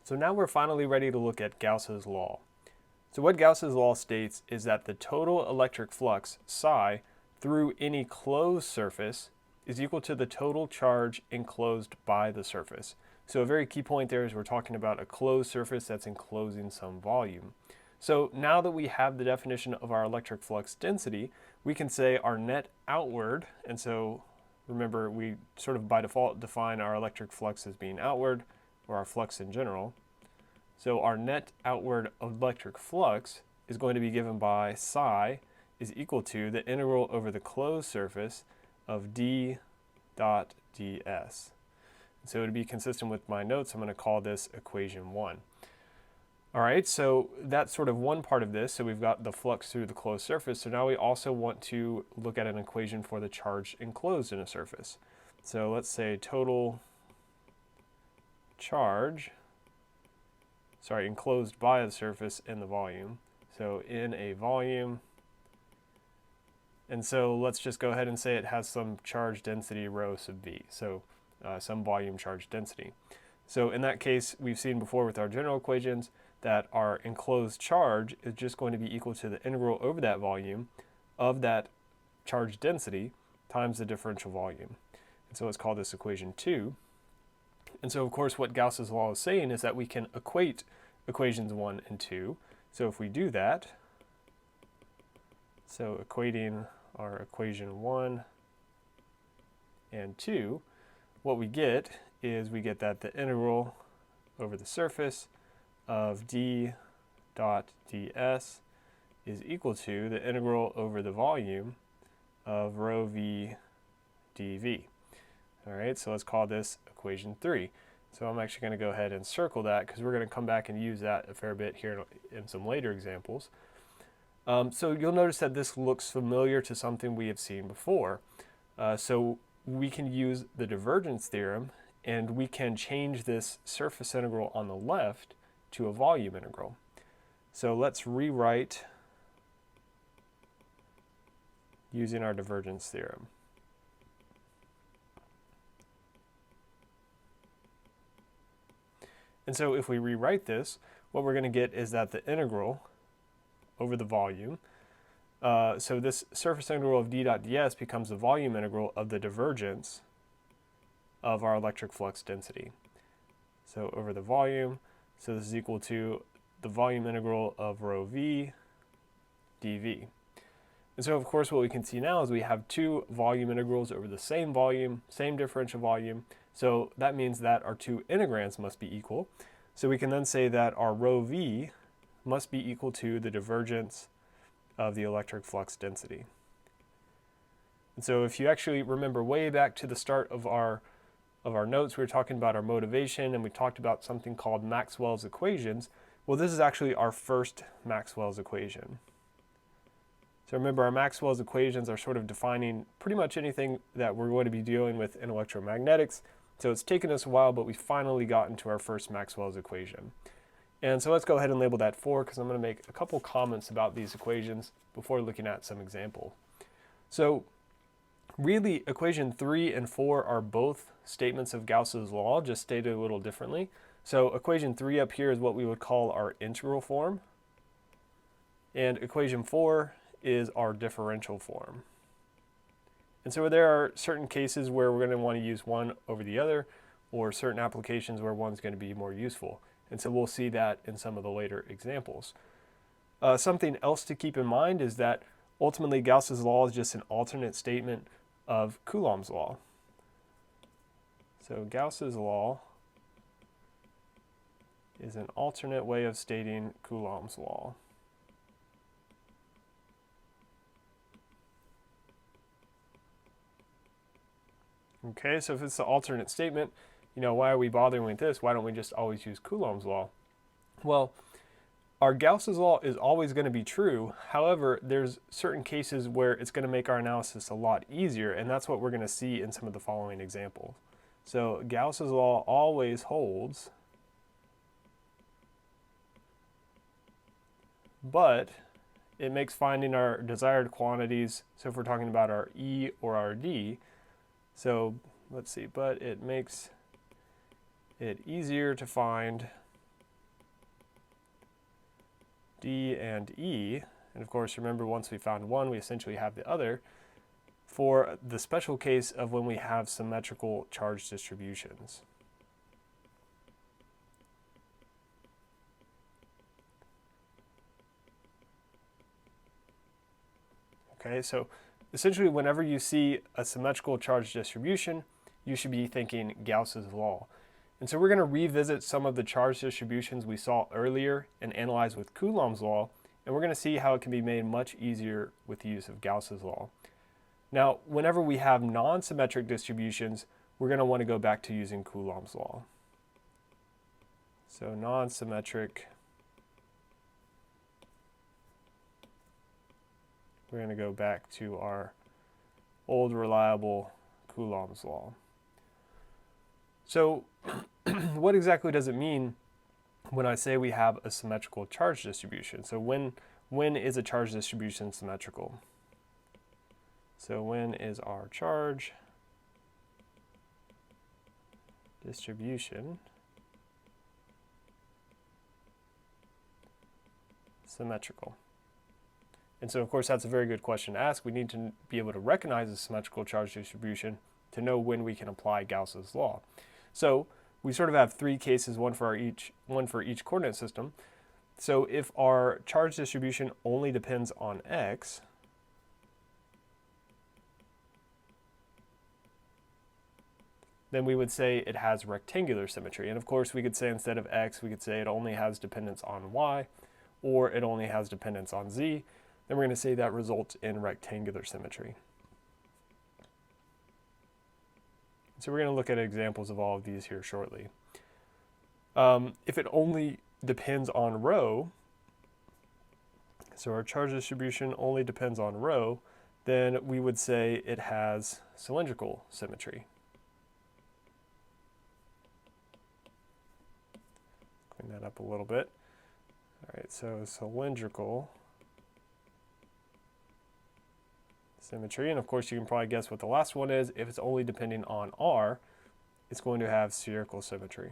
So now we're finally ready to look at Gauss's law. So what Gauss's law states is that the total electric flux, psi, through any closed surface is equal to the total charge enclosed by the surface. So a very key point there is we're talking about a closed surface that's enclosing some volume. So now that we have the definition of our electric flux density, we can say our net outward, and so remember we sort of by default define our electric flux as being outward, or our flux in general. So our net outward electric flux is going to be given by psi is equal to the integral over the closed surface of d dot ds. And so to be consistent with my notes, I'm going to call this equation 1. All right, so that's sort of one part of this. So we've got the flux through the closed surface. So now we also want to look at an equation for the charge enclosed in a surface. So let's say total charge, enclosed by the surface in the volume. So in a volume, and so let's just go ahead and say it has some charge density rho sub v, so some volume charge density. So in that case, we've seen before with our general equations that our enclosed charge is just going to be equal to the integral over that volume of that charge density times the differential volume. And so let's call this equation 2. And so of course what Gauss's law is saying is that we can equate equations 1 and 2. So if we do that, so equating our equation 1 and 2, what we get is we get that the integral over the surface of d dot ds is equal to the integral over the volume of rho v dv. All right, so let's call this equation 3. So I'm actually going to go ahead and circle that because we're going to come back and use that a fair bit here in some later examples. So you'll notice that this looks familiar to something we have seen before. So we can use the divergence theorem and we can change this surface integral on the left to a volume integral. So let's rewrite using our divergence theorem. And so if we rewrite this, what we're going to get is that the integral over the volume, so this surface integral of d dot ds becomes the volume integral of the divergence of our electric flux density. So over the volume, so this is equal to the volume integral of rho v dv. And so of course what we can see now is we have two volume integrals over the same volume, same differential volume. So that means that our two integrands must be equal. So we can then say that our rho v must be equal to the divergence of the electric flux density. And so if you actually remember way back to the start of our notes, we were talking about our motivation and we talked about something called Maxwell's equations. Well, this is actually our first Maxwell's equation. So remember, our Maxwell's equations are sort of defining pretty much anything that we're going to be dealing with in electromagnetics. So it's taken us a while, but we finally got into our first Maxwell's equation. And so let's go ahead and label that 4 because I'm going to make a couple comments about these equations before looking at some example. So really, equation 3 and 4 are both statements of Gauss's law, just stated a little differently. So equation 3 up here is what we would call our integral form. And equation 4 is our differential form. And so there are certain cases where we're going to want to use one over the other, or certain applications where one's going to be more useful. And so we'll see that in some of the later examples. Something else to keep in mind is that ultimately Gauss's law is just an alternate statement of Coulomb's law. So Gauss's law is an alternate way of stating Coulomb's law. Okay, so if it's the alternate statement, why are we bothering with this? Why don't we just always use Coulomb's law? Well, our Gauss's law is always going to be true. However, there's certain cases where it's going to make our analysis a lot easier, and that's what we're going to see in some of the following examples. So Gauss's law always holds, but it makes finding our desired quantities, so if we're talking about our E or our D, so let's see, but it makes it easier to find D and E, and of course remember once we found one we essentially have the other, for the special case of when we have symmetrical charge distributions. Okay, so essentially whenever you see a symmetrical charge distribution, you should be thinking Gauss's law. And so we're going to revisit some of the charge distributions we saw earlier and analyze with Coulomb's law, and we're going to see how it can be made much easier with the use of Gauss's law. Now, whenever we have non-symmetric distributions, we're going to want to go back to using Coulomb's law. So non-symmetric, we're going to go back to our old reliable Coulomb's law. So what exactly does it mean when I say we have a symmetrical charge distribution? So when is a charge distribution symmetrical? So when is our charge distribution symmetrical? And so of course that's a very good question to ask. We need to be able to recognize a symmetrical charge distribution to know when we can apply Gauss's law. So we sort of have three cases, one for each coordinate system. So if our charge distribution only depends on x, then we would say it has rectangular symmetry. And of course we could say instead of x, we could say it only has dependence on y, or it only has dependence on z. Then we're going to say that results in rectangular symmetry. So we're going to look at examples of all of these here shortly. If it only depends on rho, so our charge distribution only depends on rho, then we would say it has cylindrical symmetry. Clean that up a little bit. All right, so cylindrical symmetry, and of course you can probably guess what the last one is. If it's only depending on r, it's going to have spherical symmetry.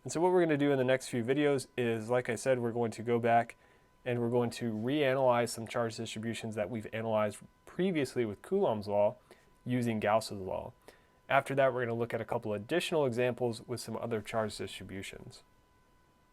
And so what we're going to do in the next few videos is, like I said, we're going to go back and we're going to reanalyze some charge distributions that we've analyzed previously with Coulomb's law using Gauss's law. After that, we're going to look at a couple additional examples with some other charge distributions.